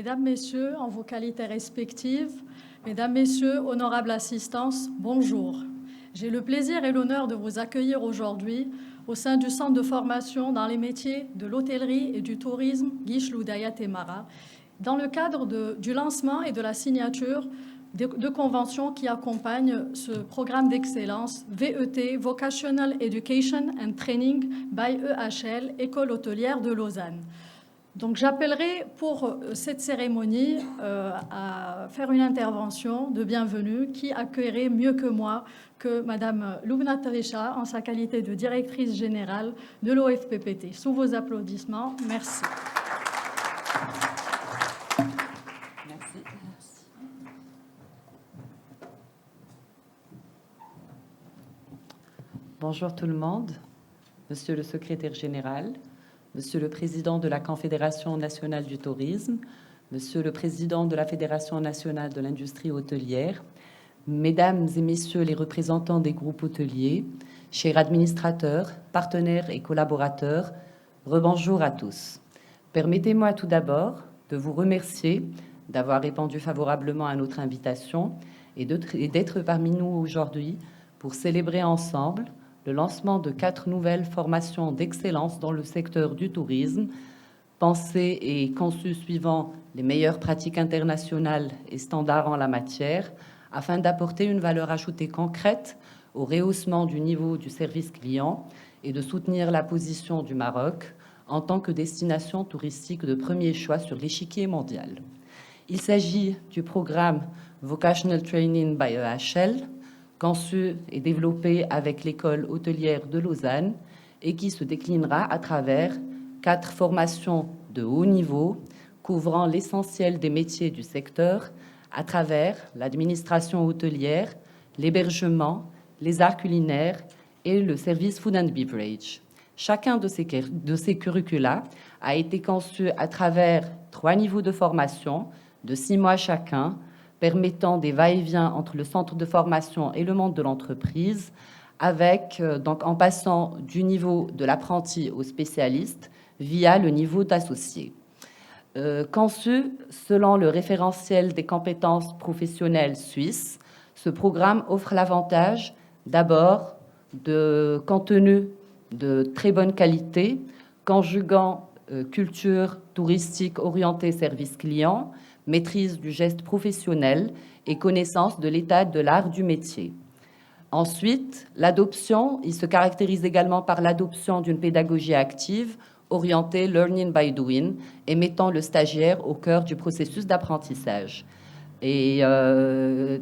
Mesdames, Messieurs, en vos qualités respectives, Mesdames, Messieurs, honorables assistance, bonjour. J'ai le plaisir et l'honneur de vous accueillir aujourd'hui au sein du Centre de formation dans les métiers de l'hôtellerie et du tourisme Guichelou Daya Temara, dans le cadre du lancement et de la signature de conventions qui accompagnent ce programme d'excellence VET, Vocational Education and Training by EHL, École hôtelière de Lausanne. Donc j'appellerai pour cette cérémonie à faire une intervention de bienvenue qui accueillerait mieux que moi que Madame Lubna Tresha en sa qualité de directrice générale de l'OFPPT. Sous vos applaudissements, merci. Merci. Bonjour tout le monde, Monsieur le secrétaire général, Monsieur le Président de la Confédération nationale du tourisme, Monsieur le Président de la Fédération nationale de l'industrie hôtelière, Mesdames et Messieurs les représentants des groupes hôteliers, chers administrateurs, partenaires et collaborateurs, rebonjour à tous. Permettez-moi tout d'abord de vous remercier d'avoir répondu favorablement à notre invitation et d'être parmi nous aujourd'hui pour célébrer ensemble le lancement de 4 nouvelles formations d'excellence dans le secteur du tourisme, pensées et conçues suivant les meilleures pratiques internationales et standards en la matière, afin d'apporter une valeur ajoutée concrète au rehaussement du niveau du service client et de soutenir la position du Maroc en tant que destination touristique de premier choix sur l'échiquier mondial. Il s'agit du programme Vocational Training by EHL, conçu et développé avec l'école hôtelière de Lausanne et qui se déclinera à travers 4 formations de haut niveau couvrant l'essentiel des métiers du secteur à travers l'administration hôtelière, l'hébergement, les arts culinaires et le service food and beverage. Chacun de ces curricula a été conçu à travers 3 niveaux de formation de 6 mois chacun, permettant des va-et-vient entre le centre de formation et le monde de l'entreprise, donc en passant du niveau de l'apprenti au spécialiste via le niveau d'associé. Conçu selon le référentiel des compétences professionnelles suisses, ce programme offre l'avantage d'abord de contenu de très bonne qualité, conjuguant culture touristique orientée service client, maîtrise du geste professionnel et connaissance de l'état de l'art du métier. Ensuite, l'adoption, il se caractérise également par l'adoption d'une pédagogie active orientée learning by doing et mettant le stagiaire au cœur du processus d'apprentissage. Et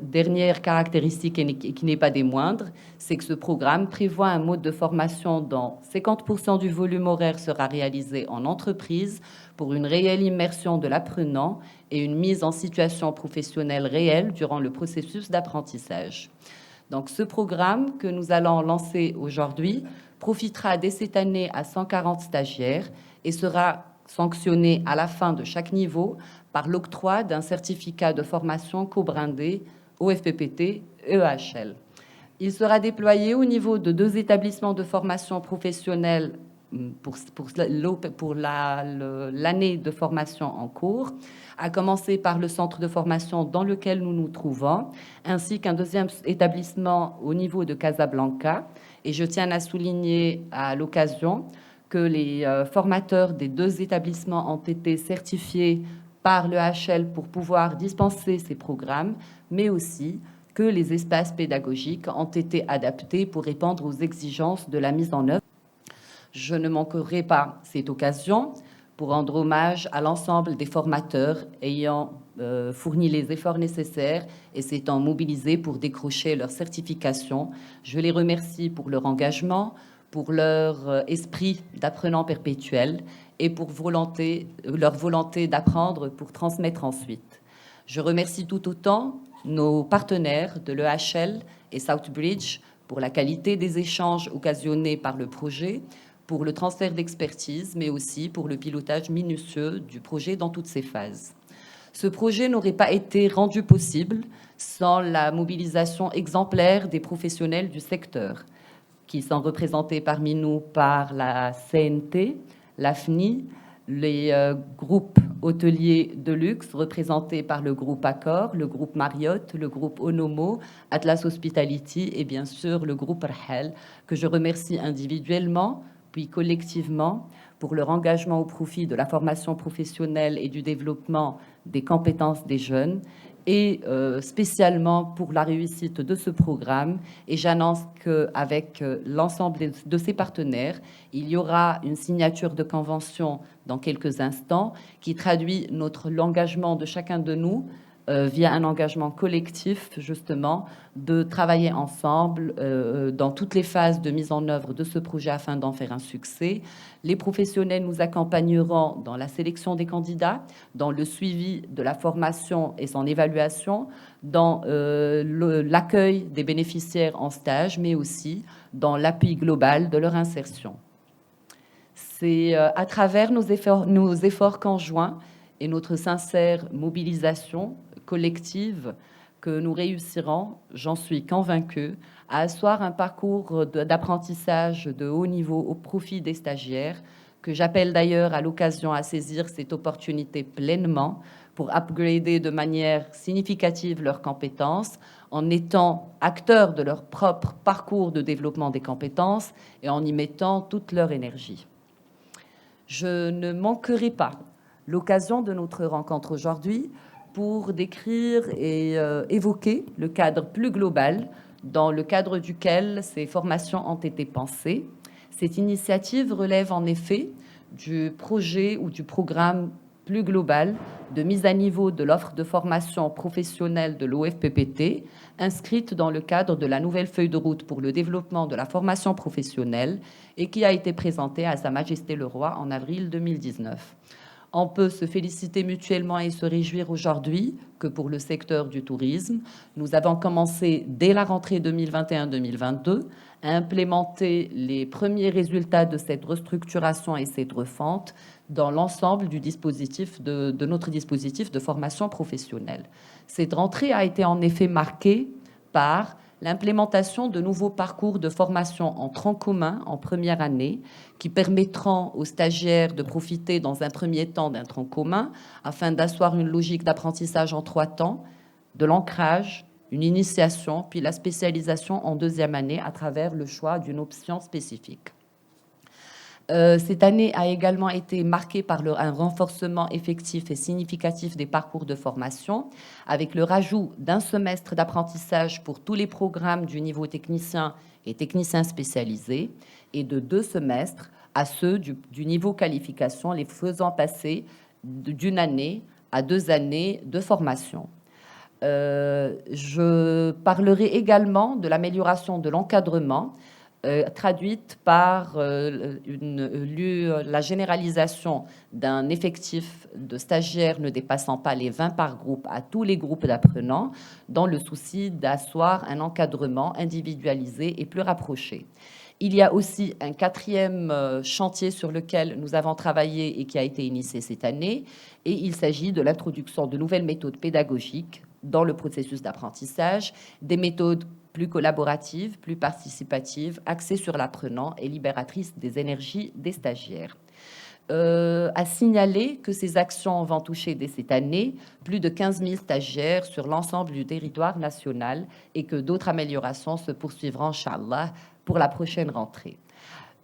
dernière caractéristique qui n'est pas des moindres, c'est que ce programme prévoit un mode de formation dont 50% du volume horaire sera réalisé en entreprise pour une réelle immersion de l'apprenant et une mise en situation professionnelle réelle durant le processus d'apprentissage. Donc, ce programme que nous allons lancer aujourd'hui profitera dès cette année à 140 stagiaires et sera sanctionné à la fin de chaque niveau par l'octroi d'un certificat de formation co-brandé OFPPT EHL. Il sera déployé au niveau de 2 établissements de formation professionnelle pour l'année de formation en cours, à commencer par le centre de formation dans lequel nous nous trouvons, ainsi qu'un 2e établissement au niveau de Casablanca. Et je tiens à souligner à l'occasion que les formateurs des 2 établissements ont été certifiés par l'EHL pour pouvoir dispenser ces programmes, mais aussi que les espaces pédagogiques ont été adaptés pour répondre aux exigences de la mise en œuvre. Je ne manquerai pas cette occasion pour rendre hommage à l'ensemble des formateurs ayant fourni les efforts nécessaires et s'étant mobilisés pour décrocher leur certification. Je les remercie pour leur engagement, pour leur esprit d'apprenant perpétuel et pour leur volonté d'apprendre pour transmettre ensuite. Je remercie tout autant nos partenaires de l'EHL et Southbridge pour la qualité des échanges occasionnés par le projet, pour le transfert d'expertise, mais aussi pour le pilotage minutieux du projet dans toutes ses phases. Ce projet n'aurait pas été rendu possible sans la mobilisation exemplaire des professionnels du secteur, qui sont représentés parmi nous par la CNT, l'AFNI, les groupes hôteliers de luxe représentés par le groupe Accor, le groupe Marriott, le groupe Onomo, Atlas Hospitality et bien sûr le groupe Rahel, que je remercie individuellement puis collectivement pour leur engagement au profit de la formation professionnelle et du développement des compétences des jeunes et spécialement pour la réussite de ce programme. Et j'annonce qu'avec l'ensemble de ses partenaires, il y aura une signature de convention dans quelques instants qui traduit l'engagement de chacun de nous via un engagement collectif, justement, de travailler ensemble dans toutes les phases de mise en œuvre de ce projet afin d'en faire un succès. Les professionnels nous accompagneront dans la sélection des candidats, dans le suivi de la formation et son évaluation, dans l'accueil des bénéficiaires en stage, mais aussi dans l'appui global de leur insertion. C'est à travers nos efforts conjoints et notre sincère mobilisation collective que nous réussirons, j'en suis convaincue, à asseoir un parcours d'apprentissage de haut niveau au profit des stagiaires, que j'appelle d'ailleurs à l'occasion à saisir cette opportunité pleinement pour upgrader de manière significative leurs compétences en étant acteurs de leur propre parcours de développement des compétences et en y mettant toute leur énergie. Je ne manquerai pas l'occasion de notre rencontre aujourd'hui pour décrire et évoquer le cadre plus global dans le cadre duquel ces formations ont été pensées. Cette initiative relève en effet du projet ou du programme plus global de mise à niveau de l'offre de formation professionnelle de l'OFPPT, inscrite dans le cadre de la nouvelle feuille de route pour le développement de la formation professionnelle et qui a été présentée à Sa Majesté le Roi en avril 2019. On peut se féliciter mutuellement et se réjouir aujourd'hui que pour le secteur du tourisme, nous avons commencé dès la rentrée 2021-2022 à implémenter les premiers résultats de cette restructuration et cette refonte dans l'ensemble du dispositif de notre dispositif de formation professionnelle. Cette rentrée a été en effet marquée par l'implémentation de nouveaux parcours de formation en tronc commun en première année qui permettront aux stagiaires de profiter dans un premier temps d'un tronc commun afin d'asseoir une logique d'apprentissage en 3 temps, de l'ancrage, une initiation, puis la spécialisation en deuxième année à travers le choix d'une option spécifique. Cette année a également été marquée par un renforcement effectif et significatif des parcours de formation, avec le rajout d'un semestre d'apprentissage pour tous les programmes du niveau technicien et technicien spécialisé, et de 2 semestres à ceux du niveau qualification, les faisant passer d'une année à 2 années de formation. Je parlerai également de l'amélioration de l'encadrement, traduite par la généralisation d'un effectif de stagiaires ne dépassant pas les 20 par groupe à tous les groupes d'apprenants, dans le souci d'asseoir un encadrement individualisé et plus rapproché. Il y a aussi un 4e chantier sur lequel nous avons travaillé et qui a été initié cette année, et il s'agit de l'introduction de nouvelles méthodes pédagogiques dans le processus d'apprentissage, des méthodes plus collaboratives, plus participatives, axées sur l'apprenant et libératrices des énergies des stagiaires. À signaler que ces actions vont toucher dès cette année plus de 15 000 stagiaires sur l'ensemble du territoire national et que d'autres améliorations se poursuivront, Inch'Allah, pour la prochaine rentrée.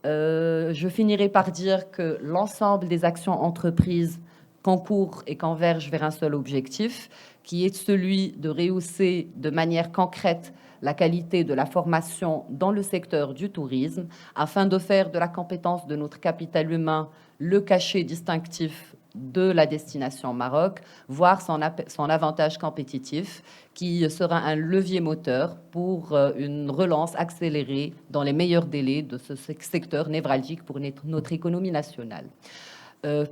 Je finirai par dire que l'ensemble des actions entreprises concourent et convergent vers un seul objectif, qui est celui de rehausser de manière concrète la qualité de la formation dans le secteur du tourisme, afin de faire de la compétence de notre capital humain le cachet distinctif de la destination Maroc, voire son avantage compétitif, qui sera un levier moteur pour une relance accélérée dans les meilleurs délais de ce secteur névralgique pour notre économie nationale.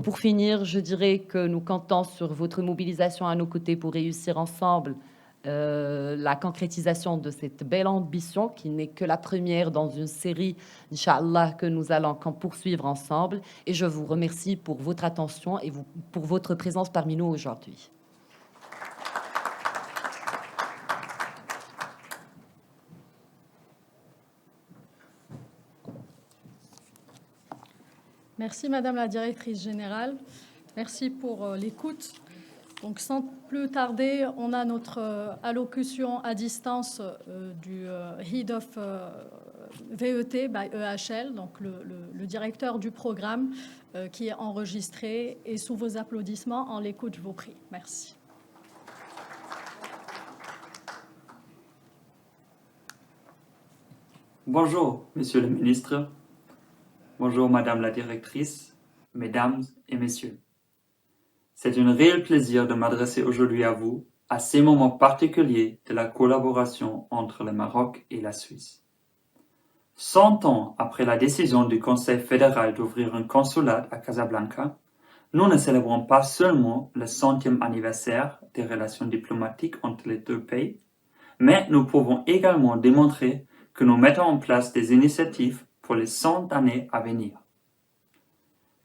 Pour finir, je dirais que nous comptons sur votre mobilisation à nos côtés pour réussir ensemble la concrétisation de cette belle ambition qui n'est que la première dans une série, Inch'Allah, que nous allons poursuivre ensemble. Et je vous remercie pour votre attention et pour votre présence parmi nous aujourd'hui. Merci Madame la Directrice Générale. Merci pour l'écoute. Donc sans plus tarder, on a notre allocution à distance du Head of VET by EHL, donc le directeur du programme qui est enregistré. Et sous vos applaudissements, en l'écoute, je vous prie. Merci. Bonjour, Monsieur le Ministre. Bonjour, Madame la Directrice, Mesdames et Messieurs. C'est un réel plaisir de m'adresser aujourd'hui à vous à ces moments particuliers de la collaboration entre le Maroc et la Suisse. 100 ans après la décision du Conseil fédéral d'ouvrir un consulat à Casablanca, nous ne célébrons pas seulement le 100e anniversaire des relations diplomatiques entre les deux pays, mais nous pouvons également démontrer que nous mettons en place des initiatives pour les 100 années à venir.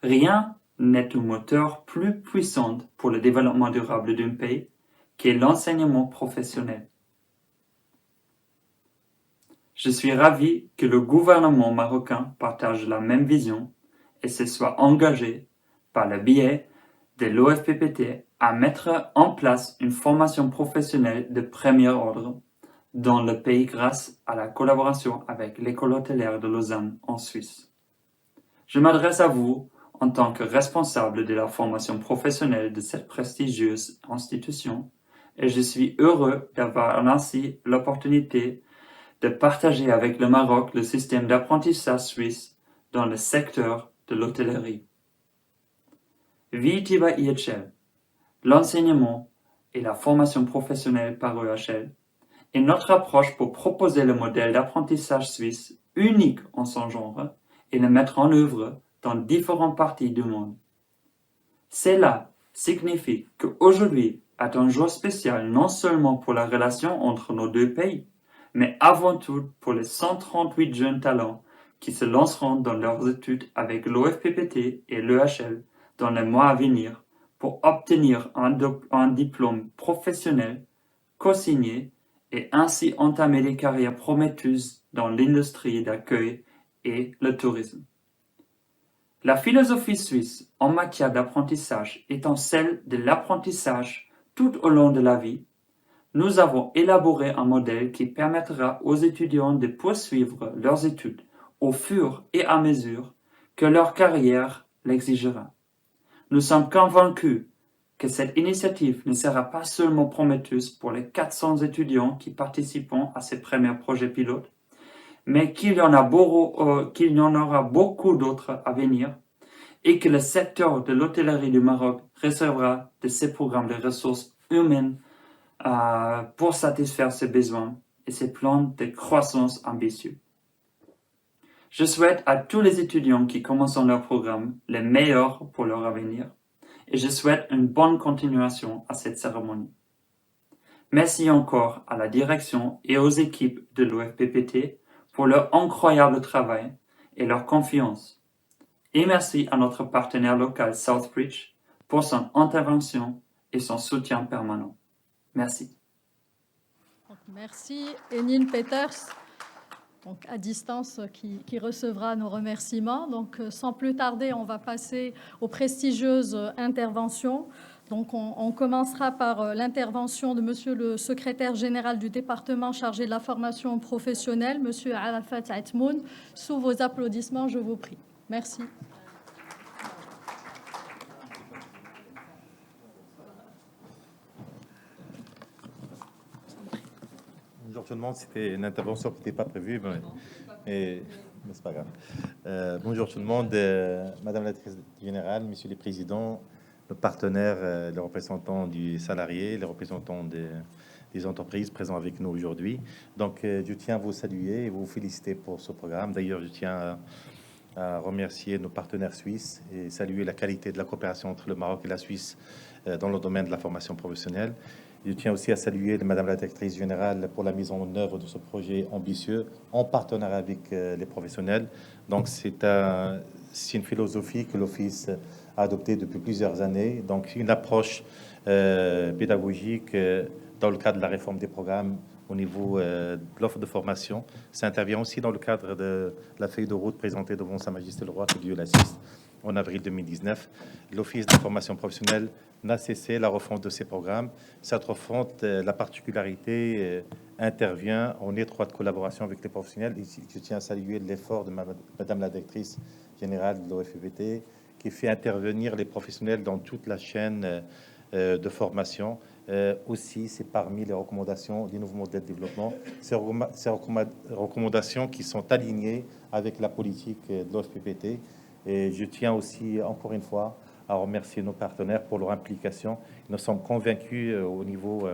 Rien n'est un moteur plus puissant pour le développement durable d'un pays qu'est l'enseignement professionnel. Je suis ravi que le gouvernement marocain partage la même vision et se soit engagé, par le biais de l'OFPPT, à mettre en place une formation professionnelle de premier ordre dans le pays grâce à la collaboration avec l'École hôtelière de Lausanne en Suisse. Je m'adresse à vous en tant que responsable de la formation professionnelle de cette prestigieuse institution et je suis heureux d'avoir ainsi l'opportunité de partager avec le Maroc le système d'apprentissage suisse dans le secteur de l'hôtellerie. VET by EHL, l'enseignement et la formation professionnelle par EHL est notre approche pour proposer le modèle d'apprentissage suisse unique en son genre et le mettre en œuvre dans différentes parties du monde. Cela signifie qu'aujourd'hui est un jour spécial non seulement pour la relation entre nos deux pays, mais avant tout pour les 138 jeunes talents qui se lanceront dans leurs études avec l'OFPPT et l'EHL dans les mois à venir pour obtenir un diplôme professionnel co-signé et ainsi entamer des carrières prometteuses dans l'industrie d'accueil et le tourisme. La philosophie suisse en matière d'apprentissage étant celle de l'apprentissage tout au long de la vie, nous avons élaboré un modèle qui permettra aux étudiants de poursuivre leurs études au fur et à mesure que leur carrière l'exigera. Nous sommes convaincus que cette initiative ne sera pas seulement prometteuse pour les 400 étudiants qui participeront à ces premiers projets pilotes, mais qu'il y en aura beaucoup d'autres à venir et que le secteur de l'hôtellerie du Maroc recevra de ces programmes de ressources humaines pour satisfaire ses besoins et ses plans de croissance ambitieux. Je souhaite à tous les étudiants qui commencent leur programme le meilleur pour leur avenir et je souhaite une bonne continuation à cette cérémonie. Merci encore à la direction et aux équipes de l'OFPPT pour leur incroyable travail et leur confiance. Et merci à notre partenaire local Southbridge pour son intervention et son soutien permanent. Merci. Merci Enin Peters, donc à distance, qui recevra nos remerciements. Donc sans plus tarder, on va passer aux prestigieuses interventions. Donc on commencera par l'intervention de Monsieur le secrétaire général du département chargé de la formation professionnelle, Monsieur Arafat Atmoun. Sous vos applaudissements, je vous prie. Merci. Bonjour tout le monde, c'était une intervention qui n'était pas prévue, mais c'est pas grave. Bonjour tout le monde, Madame la Directrice Générale, Monsieur les Présidents, nos partenaires, les représentants du salarié, les représentants des entreprises présents avec nous aujourd'hui. Donc, je tiens à vous saluer et vous féliciter pour ce programme. D'ailleurs, je tiens à remercier nos partenaires suisses et saluer la qualité de la coopération entre le Maroc et la Suisse dans le domaine de la formation professionnelle. Je tiens aussi à saluer Madame la Directrice Générale pour la mise en œuvre de ce projet ambitieux en partenariat avec les professionnels. Donc, c'est une philosophie que l'Office a adoptée depuis plusieurs années. Donc, une approche pédagogique dans le cadre de la réforme des programmes au niveau de l'offre de formation. Ça intervient aussi dans le cadre de la feuille de route présentée devant Sa Majesté le Roi, que Dieu l'assiste. en avril 2019. L'Office de formation professionnelle n'a cessé la refonte de ces programmes. Cette refonte, la particularité, intervient en étroite collaboration avec les professionnels. Ici, je tiens à saluer l'effort de Madame la directrice générale de l'OFEVT, qui fait intervenir les professionnels dans toute la chaîne de formation. Aussi, c'est parmi les recommandations du nouveau modèle de développement, ces recommandations qui sont alignées avec la politique de l'OFPPT. Et je tiens aussi, encore une fois, à remercier nos partenaires pour leur implication. Nous sommes convaincus au niveau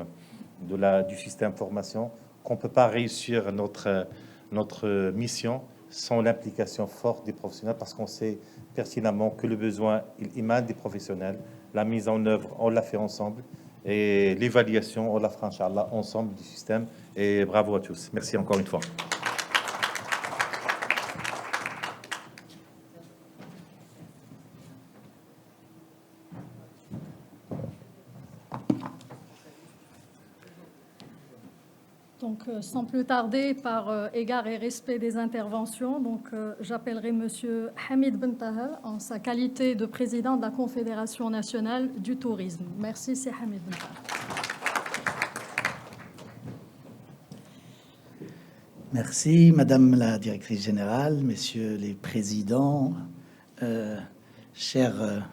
du système formation qu'on ne peut pas réussir notre mission sans l'implication forte des professionnels, parce qu'on sait pertinemment que le besoin, il émane des professionnels. La mise en œuvre, on l'a fait ensemble. Et l'évaluation, on la fera, Inch'Allah, ensemble du système. Et bravo à tous. Merci encore une fois. Donc, sans plus tarder, par égard et respect des interventions, j'appellerai Monsieur Hamid Bentaha en sa qualité de président de la Confédération nationale du tourisme. Merci, c'est Hamid Bentaha. Merci, Madame la Directrice Générale, Messieurs les Présidents, chers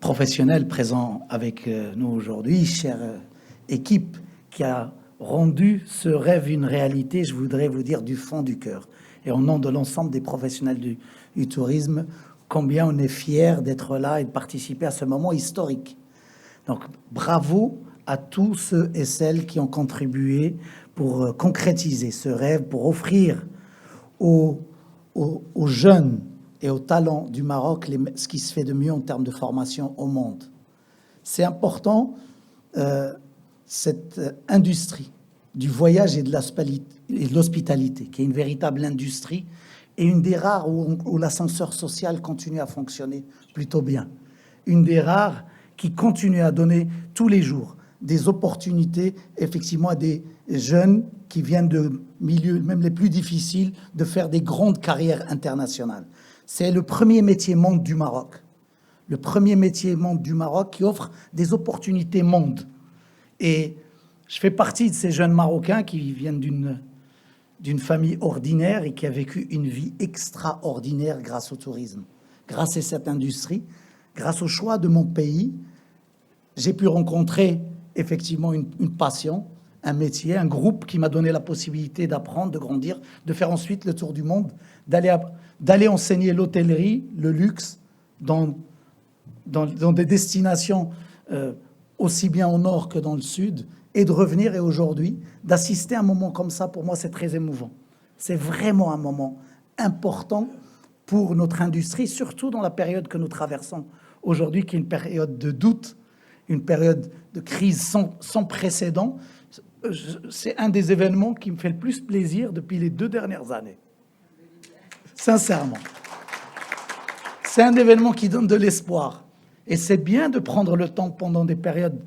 professionnels présents avec nous aujourd'hui, chère équipe qui a rendu ce rêve une réalité, je voudrais vous dire du fond du cœur. Et au nom de l'ensemble des professionnels du tourisme, combien on est fiers d'être là et de participer à ce moment historique. Donc, bravo à tous ceux et celles qui ont contribué pour concrétiser ce rêve, pour offrir aux jeunes et aux talents du Maroc ce qui se fait de mieux en termes de formation au monde. C'est important, cette industrie du voyage et de l'hospitalité, qui est une véritable industrie et une des rares où l'ascenseur social continue à fonctionner plutôt bien. Une des rares qui continue à donner tous les jours des opportunités, effectivement, à des jeunes qui viennent de milieux, même les plus difficiles, de faire des grandes carrières internationales. C'est le premier métier monde du Maroc. Le premier métier monde du Maroc qui offre des opportunités monde. Et je fais partie de ces jeunes Marocains qui viennent d'une famille ordinaire et qui a vécu une vie extraordinaire grâce au tourisme. Grâce à cette industrie, grâce au choix de mon pays, j'ai pu rencontrer effectivement une passion, un métier, un groupe qui m'a donné la possibilité d'apprendre, de grandir, de faire ensuite le tour du monde, d'aller enseigner l'hôtellerie, le luxe, dans des destinations aussi bien au nord que dans le sud, et de revenir, et aujourd'hui, d'assister à un moment comme ça, pour moi, c'est très émouvant. C'est vraiment un moment important pour notre industrie, surtout dans la période que nous traversons aujourd'hui, qui est une période de doute, une période de crise sans précédent. C'est un des événements qui me fait le plus plaisir depuis les 2 dernières années. Sincèrement. C'est un événement qui donne de l'espoir. Et c'est bien de prendre le temps pendant des périodes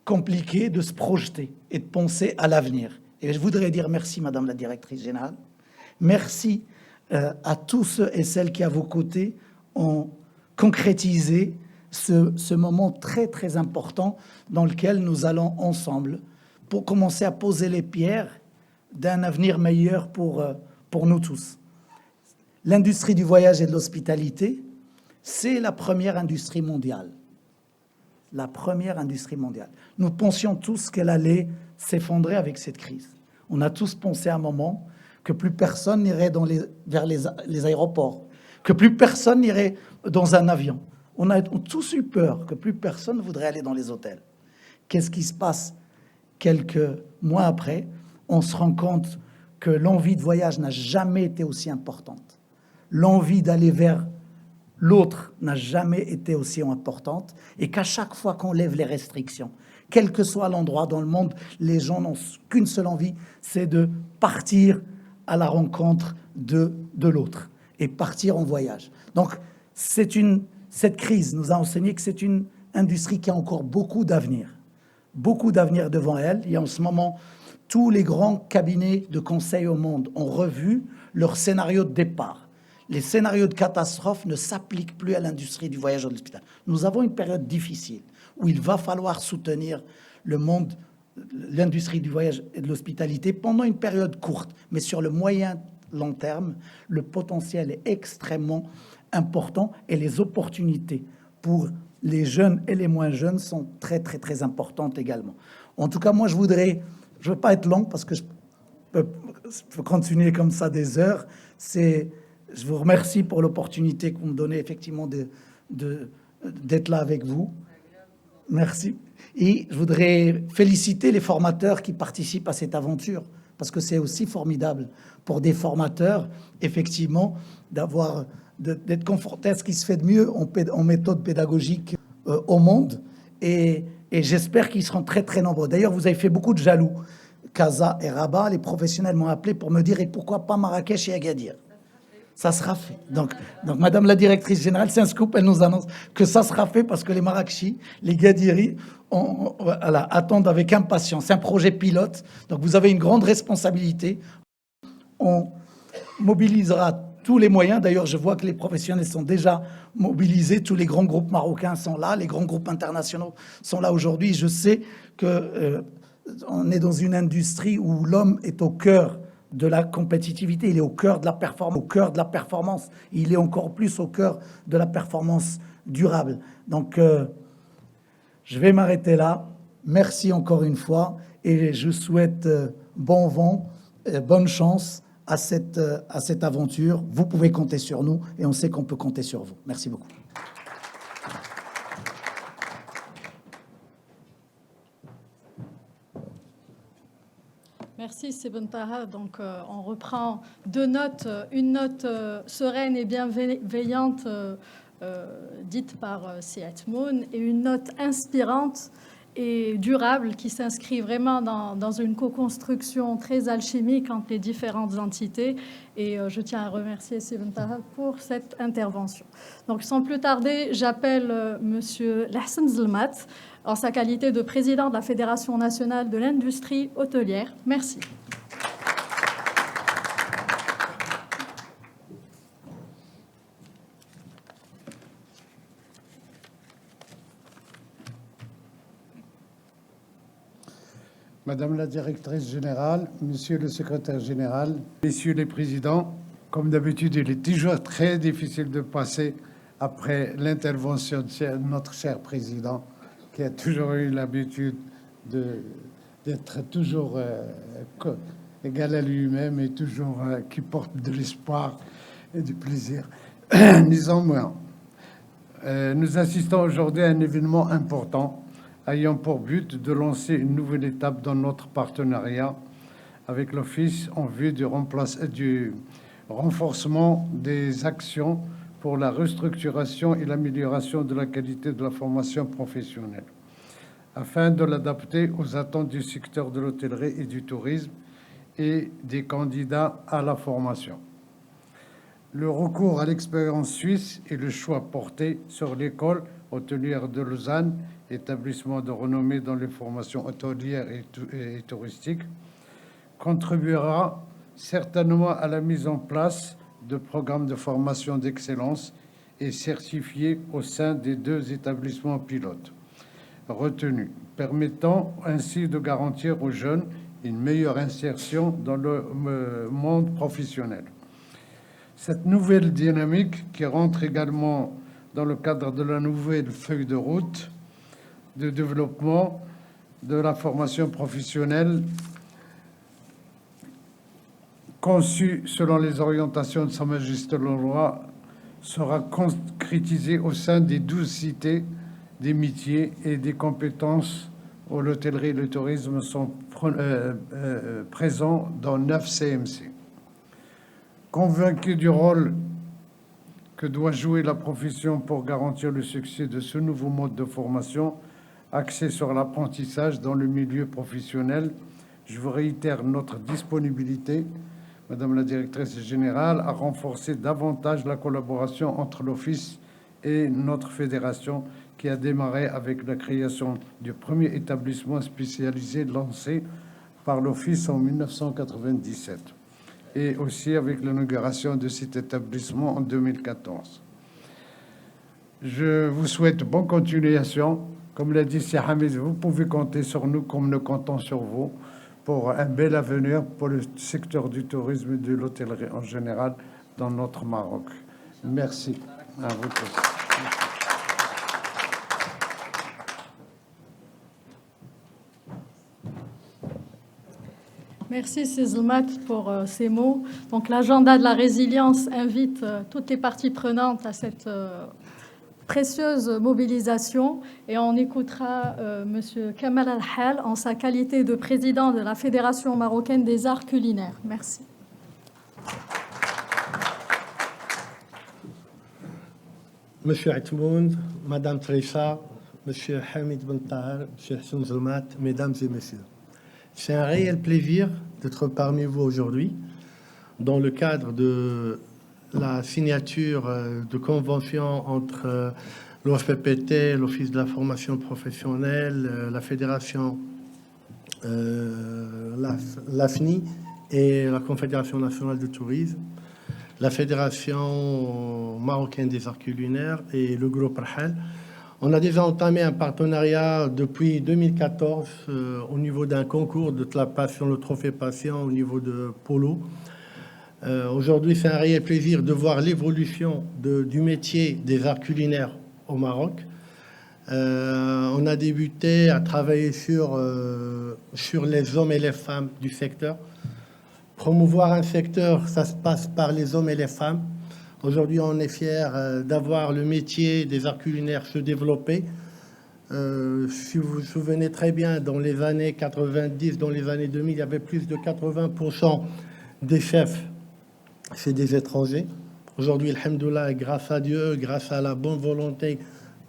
compliquées de se projeter et de penser à l'avenir. Et je voudrais dire merci, Madame la Directrice Générale. Merci à tous ceux et celles qui, à vos côtés, ont concrétisé ce moment très, très important dans lequel nous allons ensemble pour commencer à poser les pierres d'un avenir meilleur pour nous tous. L'industrie du voyage et de l'hospitalité, c'est la première industrie mondiale. La première industrie mondiale. Nous pensions tous qu'elle allait s'effondrer avec cette crise. On a tous pensé à un moment que plus personne n'irait vers les aéroports, que plus personne n'irait dans un avion. On a tous eu peur que plus personne ne voudrait aller dans les hôtels. Qu'est-ce qui se passe quelques mois après? On se rend compte que l'envie de voyage n'a jamais été aussi importante. L'envie d'aller vers l'autre n'a jamais été aussi importante, et qu'à chaque fois qu'on lève les restrictions, quel que soit l'endroit dans le monde, les gens n'ont qu'une seule envie, c'est de partir à la rencontre de l'autre et partir en voyage. Donc, cette crise nous a enseigné que c'est une industrie qui a encore beaucoup d'avenir devant elle. Et en ce moment, tous les grands cabinets de conseil au monde ont revu leur scénario de départ. les scénarios de catastrophe ne s'appliquent plus à l'industrie du voyage et de l'hospital. Nous avons une période difficile où il va falloir soutenir le monde, l'industrie du voyage et de l'hospitalité pendant une période courte, mais sur le moyen long terme, le potentiel est extrêmement important et les opportunités pour les jeunes et les moins jeunes sont très, très, très importantes également. En tout cas, moi, je ne veux pas être long parce que je peux continuer comme ça des heures. Je vous remercie pour l'opportunité que vous me donnez effectivement d'être là avec vous. Merci. Et je voudrais féliciter les formateurs qui participent à cette aventure, parce que c'est aussi formidable pour des formateurs, effectivement, d'être confrontés à ce qui se fait de mieux en méthode pédagogique au monde. Et j'espère qu'ils seront très, très nombreux. D'ailleurs, vous avez fait beaucoup de jaloux. Casa et Rabat, les professionnels m'ont appelé pour me dire « Et pourquoi pas Marrakech et Agadir ?» Ça sera fait. Donc, Madame la directrice générale, c'est un scoop, elle nous annonce que ça sera fait parce que les Marrakechis, les Gadiris, attendent avec impatience. C'est un projet pilote, donc vous avez une grande responsabilité. On mobilisera tous les moyens. D'ailleurs, je vois que les professionnels sont déjà mobilisés. Tous les grands groupes marocains sont là, les grands groupes internationaux sont là aujourd'hui. Je sais que on est dans une industrie où l'homme est au cœur de la compétitivité, il est au cœur de la performance, il est encore plus au cœur de la performance durable. Donc, je vais m'arrêter là. Merci encore une fois et je souhaite bon vent, bonne chance à cette aventure. Vous pouvez compter sur nous et on sait qu'on peut compter sur vous. Merci beaucoup. Merci Sebon Taha. Donc, on reprend deux notes, une note sereine et bienveillante dite par Siat Moon et une note inspirante et durable qui s'inscrit vraiment dans une co-construction très alchimique entre les différentes entités. Et je tiens à remercier Sebon Taha pour cette intervention. Donc, sans plus tarder, j'appelle Monsieur Lahsen Zlmat, en sa qualité de président de la Fédération nationale de l'industrie hôtelière. Merci. Madame la directrice générale, Monsieur le secrétaire général, Messieurs les présidents, comme d'habitude, il est toujours très difficile de passer après l'intervention de notre cher président, qui a toujours eu l'habitude d'être toujours égal à lui-même et toujours qui porte de l'espoir et du plaisir. Néanmoins, nous assistons aujourd'hui à un événement important ayant pour but de lancer une nouvelle étape dans notre partenariat avec l'Office en vue du renforcement des actions pour la restructuration et l'amélioration de la qualité de la formation professionnelle, afin de l'adapter aux attentes du secteur de l'hôtellerie et du tourisme et des candidats à la formation. Le recours à l'expérience suisse et le choix porté sur l'école hôtelière de Lausanne, établissement de renommée dans les formations hôtelières et touristiques, contribuera certainement à la mise en place de programmes de formation d'excellence et certifiés au sein des deux établissements pilotes retenus, permettant ainsi de garantir aux jeunes une meilleure insertion dans le monde professionnel. Cette nouvelle dynamique, qui rentre également dans le cadre de la nouvelle feuille de route de développement de la formation professionnelle, conçue selon les orientations de Sa Majesté le Roi, sera concrétisée au sein des 12 cités des métiers et des compétences où l'hôtellerie et le tourisme sont présents dans 9 CMC. Convaincu du rôle que doit jouer la profession pour garantir le succès de ce nouveau mode de formation axé sur l'apprentissage dans le milieu professionnel, je vous réitère notre disponibilité, Madame la directrice générale, à renforcer davantage la collaboration entre l'Office et notre fédération, qui a démarré avec la création du premier établissement spécialisé lancé par l'Office en 1997. et aussi avec l'inauguration de cet établissement en 2014. Je vous souhaite bonne continuation. Comme l'a dit Cheikh Hamid, vous pouvez compter sur nous comme nous comptons sur vous pour un bel avenir pour le secteur du tourisme et de l'hôtellerie en général dans notre Maroc. Merci à vous tous. Merci Cézilmat pour ces mots. Donc l'agenda de la résilience invite toutes les parties prenantes à cette précieuse mobilisation et on écoutera Monsieur Kamal Al-Hal en sa qualité de président de la Fédération marocaine des arts culinaires. Merci. Monsieur Atmoun, Madame Trissa, Monsieur Hamid Ben Tahar, Monsieur Hassan Zoumat, Mesdames et Messieurs. C'est un réel plaisir d'être parmi vous aujourd'hui dans le cadre de la signature de convention entre l'OFPPT, l'Office de la formation professionnelle, la Fédération, l'AFNI et la Confédération nationale de tourisme, la Fédération marocaine des arts culinaires et le groupe Rahal. On a déjà entamé un partenariat depuis 2014 au niveau d'un concours de la passion, le trophée patient au niveau de Polo. Aujourd'hui, c'est un réel plaisir de voir l'évolution du métier des arts culinaires au Maroc. On a débuté à travailler sur les hommes et les femmes du secteur. Promouvoir un secteur, ça se passe par les hommes et les femmes. Aujourd'hui, on est fiers d'avoir le métier des arts culinaires se développer. Si vous vous souvenez très bien, dans les années 90, dans les années 2000, il y avait plus de 80% des chefs, c'est des étrangers. Aujourd'hui, alhamdoulilah, grâce à Dieu, grâce à la bonne volonté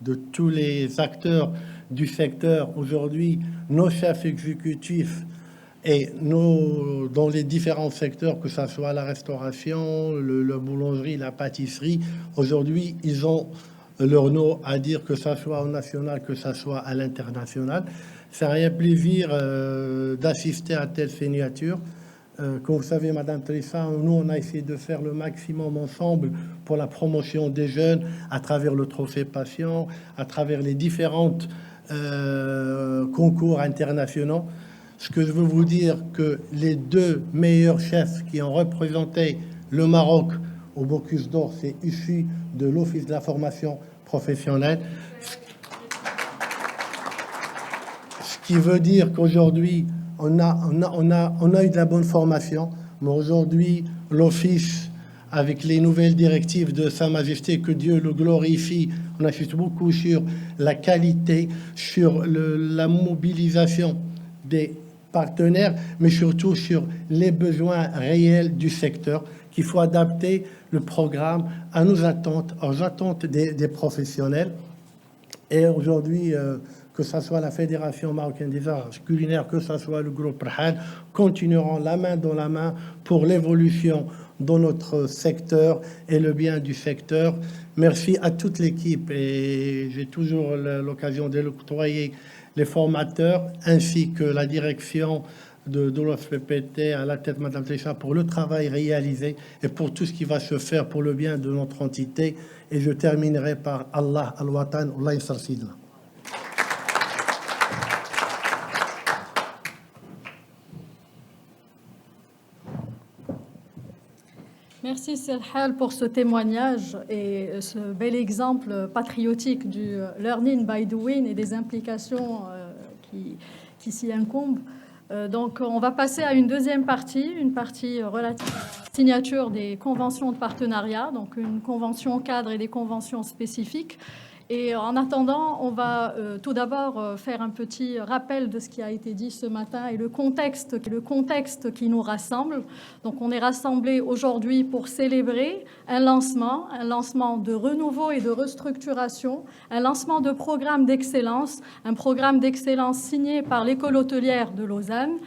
de tous les acteurs du secteur, aujourd'hui, nos chefs exécutifs et dans les différents secteurs, que ce soit la restauration, la boulangerie, la pâtisserie, aujourd'hui, ils ont leur nom à dire, que ce soit au national, que ce soit à l'international. C'est un réel plaisir d'assister à telle signature. Comme vous savez, Madame Trissa, nous, on a essayé de faire le maximum ensemble pour la promotion des jeunes à travers le trophée patient, à travers les différents concours internationaux. Ce que je veux vous dire, que les deux meilleurs chefs qui ont représenté le Maroc au Bocuse d'Or, c'est issu de l'Office de la formation professionnelle. Ce qui veut dire qu'aujourd'hui, on a eu de la bonne formation, mais aujourd'hui, l'Office, avec les nouvelles directives de Sa Majesté, que Dieu le glorifie, on insiste beaucoup sur la qualité, sur la mobilisation des partenaires, mais surtout sur les besoins réels du secteur, qu'il faut adapter le programme à nos attentes, aux attentes des professionnels. Et aujourd'hui, que ce soit la Fédération marocaine des arts culinaires, que ce soit le groupe Rahal, continueront la main dans la main pour l'évolution dans notre secteur et le bien du secteur. Merci à toute l'équipe, et j'ai toujours l'occasion de l'octroyer les formateurs ainsi que la direction de l'OFPPT à la tête Madame Trissa pour le travail réalisé et pour tout ce qui va se faire pour le bien de notre entité. Et je terminerai par Allah al-Watan, Allah yassir sidna. Merci Serhal pour ce témoignage et ce bel exemple patriotique du Learning by Doing et des implications qui s'y incombent. Donc on va passer à une deuxième partie, une partie relative à la signature des conventions de partenariat, donc une convention cadre et des conventions spécifiques. Et en attendant, on va tout d'abord faire un petit rappel de ce qui a été dit ce matin et le contexte qui nous rassemble. Donc on est rassemblés aujourd'hui pour célébrer un lancement de renouveau et de restructuration, un lancement de programme d'excellence, un programme d'excellence signé par l'École hôtelière de Lausanne,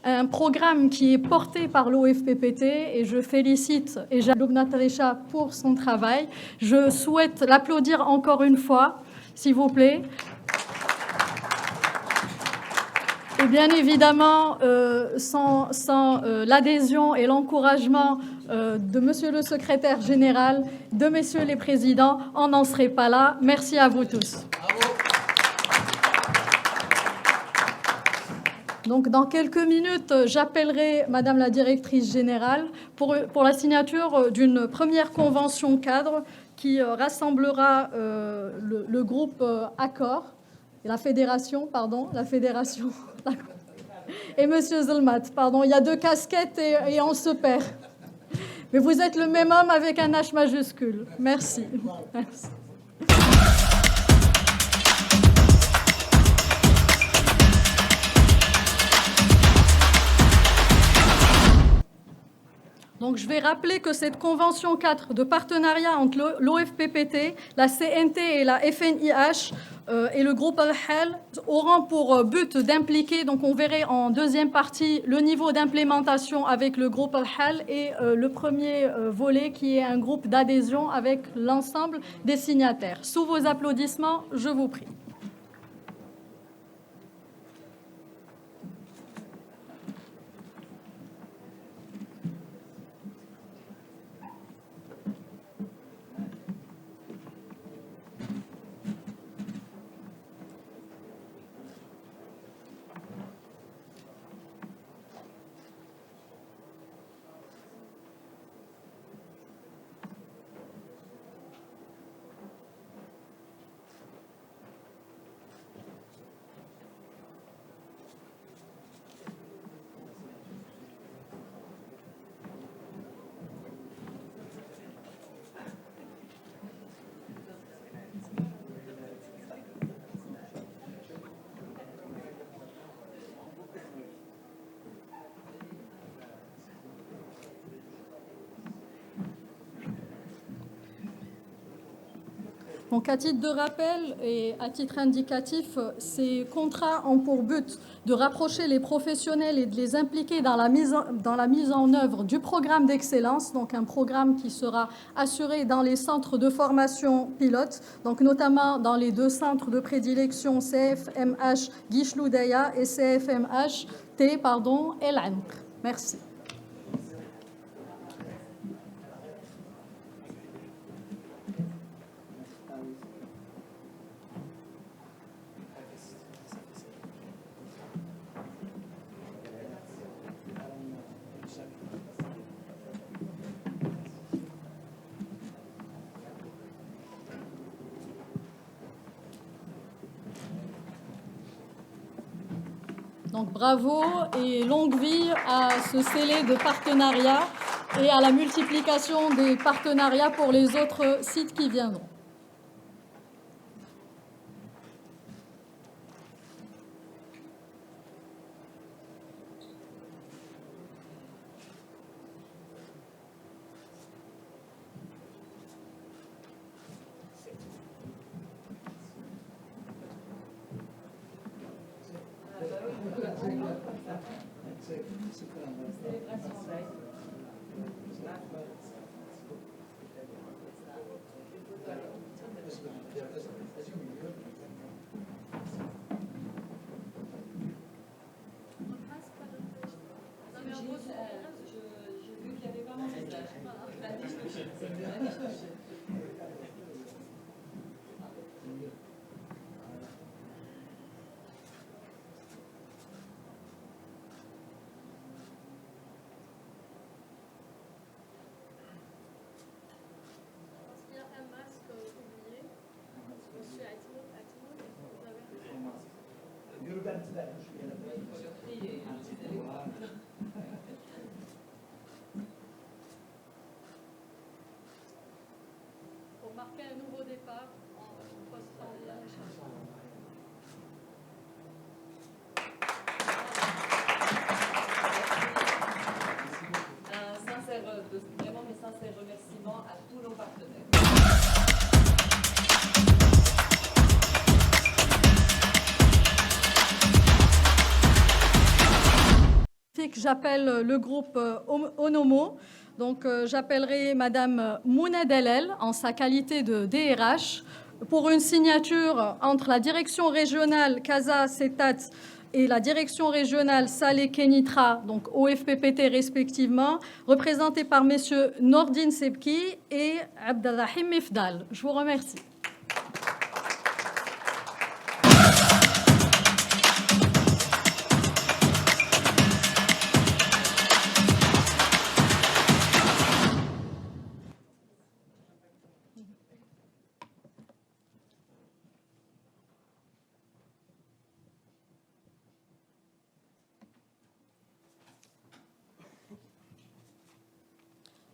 un programme qui est porté par l'OFPPT, et je félicite Lubna Taricha pour son travail. Je souhaite l'applaudir encore une fois, s'il vous plaît. Et bien évidemment, sans l'adhésion et l'encouragement de Monsieur le secrétaire général, de Messieurs les présidents, on n'en serait pas là. Merci à vous tous. Donc, dans quelques minutes, j'appellerai Madame la directrice générale pour la signature d'une première convention cadre qui rassemblera le groupe Accor, la fédération, et Monsieur Zelmat, pardon, il y a deux casquettes et on se perd. Mais vous êtes le même homme avec un H majuscule. Merci. Merci. Donc, je vais rappeler que cette convention 4 de partenariat entre l'OFPPT, la CNT et la FNIH et le groupe Al-Hal auront pour but d'impliquer, donc on verrait en deuxième partie, le niveau d'implémentation avec le groupe Al-Hal et le premier volet qui est un groupe d'adhésion avec l'ensemble des signataires. Sous vos applaudissements, je vous prie. Donc, à titre de rappel et à titre indicatif, ces contrats ont pour but de rapprocher les professionnels et de les impliquer dans la mise en œuvre du programme d'excellence, donc un programme qui sera assuré dans les centres de formation pilotes, donc notamment dans les deux centres de prédilection CFMH Guichloudaya et CFMH El Ankh. Merci. Donc bravo et longue vie à ce scellé de partenariat et à la multiplication des partenariats pour les autres sites qui viendront. Pour marquer un nouveau départ, on postera bien les changements. Vraiment mes sincères remerciements à tous nos partenaires. J'appelle le groupe Onomo. Donc, j'appellerai Madame Mouna Delel en sa qualité de DRH pour une signature entre la direction régionale Casa Setat et la direction régionale Salé Kenitra, donc OFPPT respectivement, représentés par messieurs Nordine Sebki et Abdelrahim Mifdal. Je vous remercie.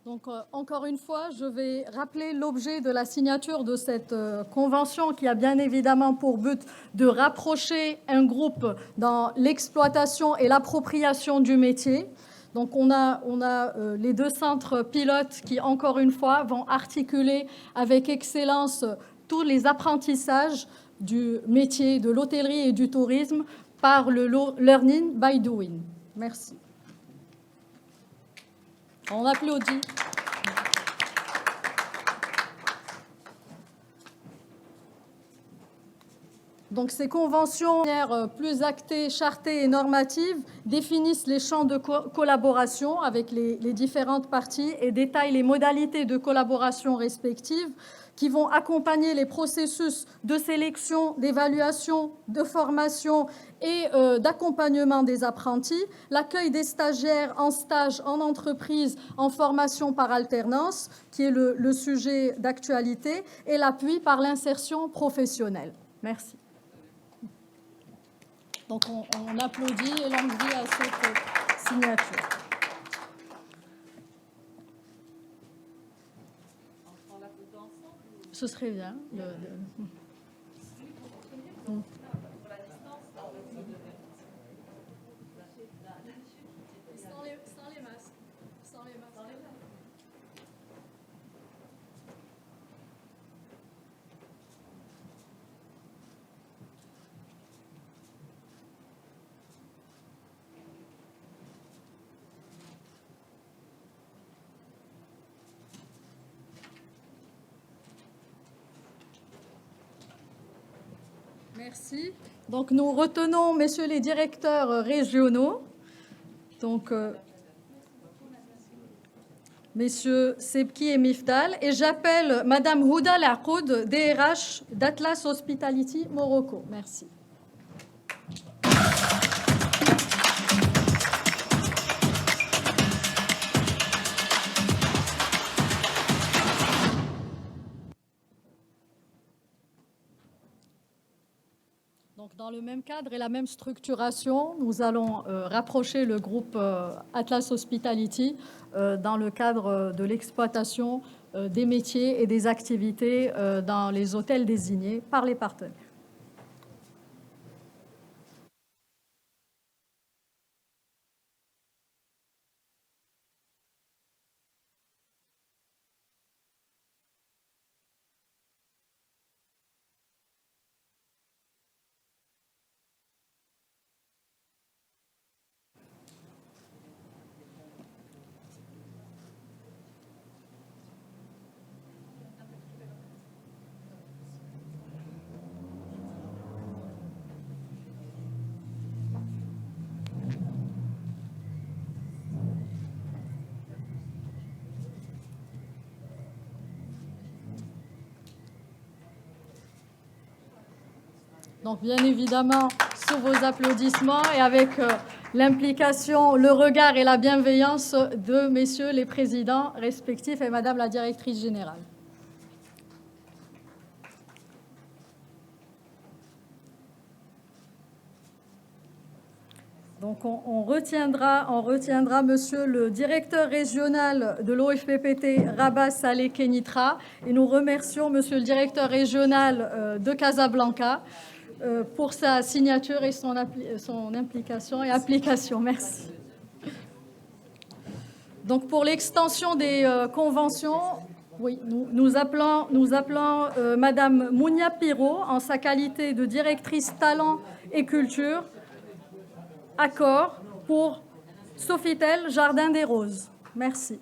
Donc, encore une fois, je vais rappeler l'objet de la signature de cette convention qui a bien évidemment pour but de rapprocher un groupe dans l'exploitation et l'appropriation du métier. Donc, on a les deux centres pilotes qui, encore une fois, vont articuler avec excellence tous les apprentissages du métier de l'hôtellerie et du tourisme par le Learning by Doing. Merci. On applaudit. Donc, ces conventions plus actées, chartées et normatives définissent les champs de collaboration avec les différentes parties et détaillent les modalités de collaboration respectives qui vont accompagner les processus de sélection, d'évaluation, de formation et d'accompagnement des apprentis, l'accueil des stagiaires en stage, en entreprise, en formation par alternance, qui est le sujet d'actualité, et l'appui par l'insertion professionnelle. Merci. Donc, on applaudit et longue vie à cette signature. Ce serait bien. Sans les masques. Sans les masques. Merci. Donc, nous retenons, messieurs les directeurs régionaux, donc, messieurs Sebki et Mifdal, et j'appelle madame Houda Lakoud, DRH d'Atlas Hospitality Morocco. Merci. Donc, dans le même cadre et la même structuration, nous allons rapprocher le groupe Atlas Hospitality dans le cadre de l'exploitation des métiers et des activités dans les hôtels désignés par les partenaires. Donc, bien évidemment, sous vos applaudissements et avec l'implication, le regard et la bienveillance de messieurs les présidents respectifs et madame la directrice générale. Donc, on retiendra monsieur le directeur régional de l'OFPPT, Rabat Saleh Kenitra, et nous remercions monsieur le directeur régional de Casablanca pour sa signature et son implication et application. Merci. Donc, pour l'extension des conventions, oui, nous appelons madame Mounia Piro en sa qualité de directrice talent et culture. Accord pour Sofitel Jardin des Roses. Merci.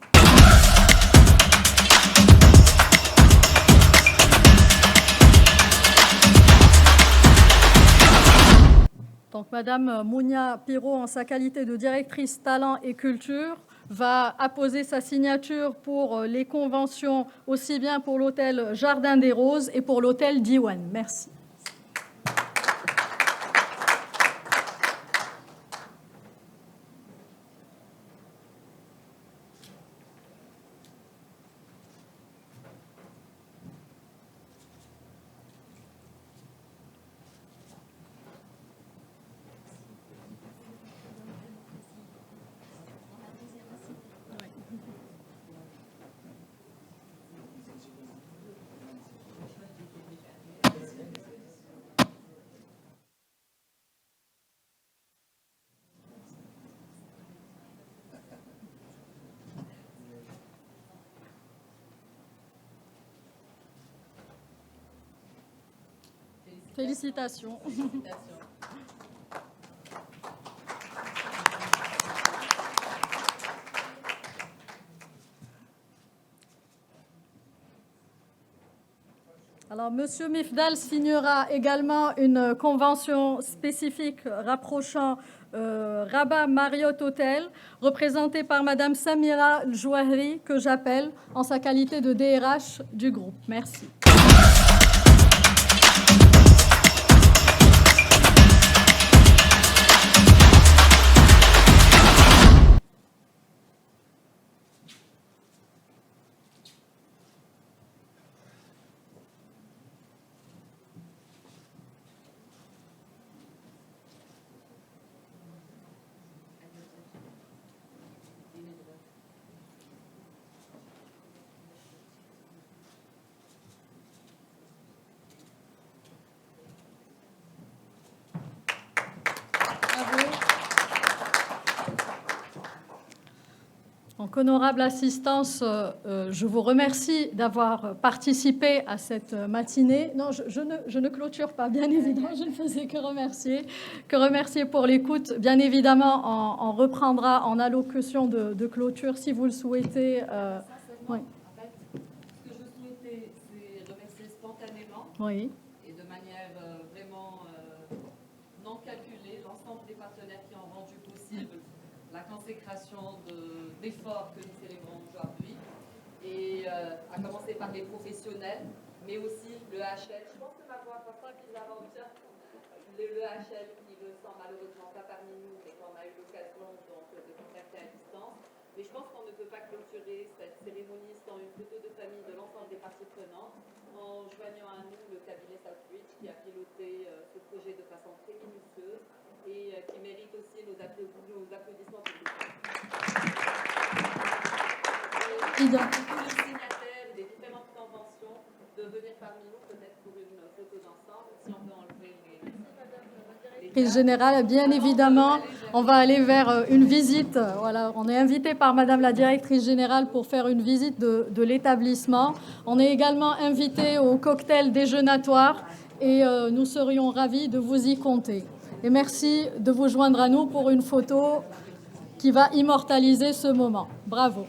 Donc, Donc, Madame Mounia Pirot, en sa qualité de directrice talent et culture, va apposer sa signature pour les conventions, aussi bien pour l'hôtel Jardin des Roses et pour l'hôtel Diwan. Merci. Félicitations. Alors, Monsieur Mifdal signera également une convention spécifique rapprochant Rabat Marriott Hotel, représentée par Madame Samira Jouahri, que j'appelle en sa qualité de DRH du groupe. Merci. Donc, honorable assistance, je vous remercie d'avoir participé à cette matinée. Non, je ne clôture pas, bien évidemment, je ne faisais que remercier pour l'écoute. Bien évidemment, on reprendra en allocution de clôture si vous le souhaitez. Oui. En fait, ce que je souhaitais, c'est remercier spontanément Oui. et de manière vraiment non calculée l'ensemble des partenaires qui ont rendu possible la consécration d'efforts que nous célébrons aujourd'hui, et à commencer par les professionnels, mais aussi le HL. Je pense que ma voix va pas bizarrement bien. Le HL qui ne sent malheureusement pas parmi nous, mais qu'on a eu l'occasion de contacter à distance. Mais je pense qu'on ne peut pas clôturer cette cérémonie sans une photo de famille de l'ensemble des parties prenantes, en joignant à nous le cabinet Southbridge qui a piloté ce projet de façon très minutieuse et qui mérite aussi nos applaudissements publics. Et tous les signataires des différentes conventions de venir parmi nous, peut-être pour une photo d'ensemble, si on peut enlever les Générale, bien évidemment, on va aller vers une visite. Voilà, on est invité par Madame la directrice générale pour faire une visite de l'établissement. On est également invité au cocktail déjeunatoire et nous serions ravis de vous y compter. Et merci de vous joindre à nous pour une photo qui va immortaliser ce moment. Bravo.